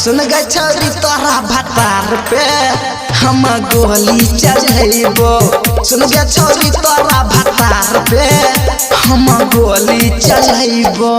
सुन गे छोरी तोरा भतार पे हम गोली चढ़ेबो। सुन गे छोरी तोरा भतार पे हम गोली चढ़ेबो।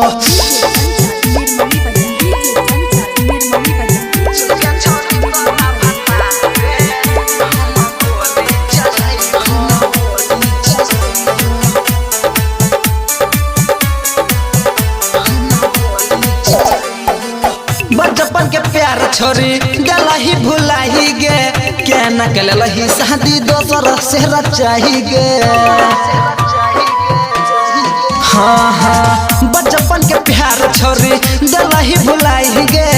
बचपन के प्यार छोरी गलही भुलाई गे क्या न कलही शादी दोसर से रचाही गे। हाँ हाँ बचपन के प्यार छोरी गलही भुलाई गे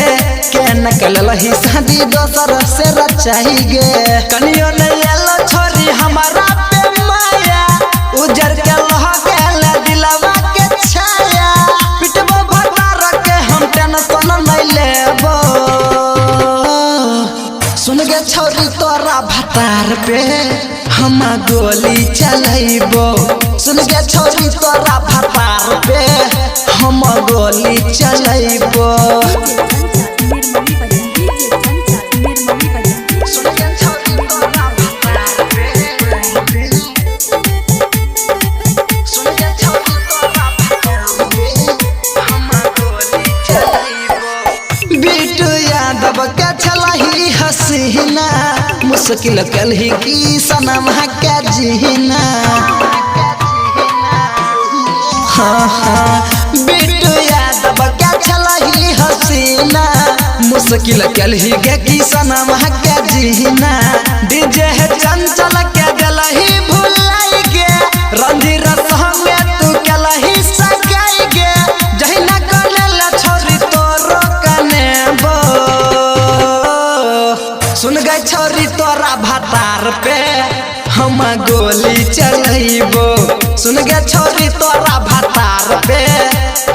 क्या न कलही शादी दोसर से रचाही गे। कनियो ने येलो छोरी हमारा पे माया उजर के लह गेल दिलवा के छाया। पिटबो भतार के हम टेंशन नहीं लेबो। सुन गे छोरी तोरा भतार पे हम गोली चलेबो। सुन गे छोरी तोरा भतार पे हम गोली चलेबो। बिट्टू यादव के छलही हसीना मुश्किल कलही की सनम के जीना। हाँ हाँ बिट्टू यादव के छलही हसीना मुश्किल कलही गे की सनम के जीना। डीजे चंचल के गलही भुलाई गे रणधीर संगे तू कलही सगाई गे। जहिना कनेला छोरी तोरो कनेबो। सुन गे छोरी तोरा भतार पे हम गोली चलेबो। सुन गे छोरी तोरा भतार पे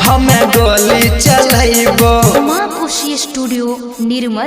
हम गोली चलेबो। माँ खुशी स्टूडियो निर्मल।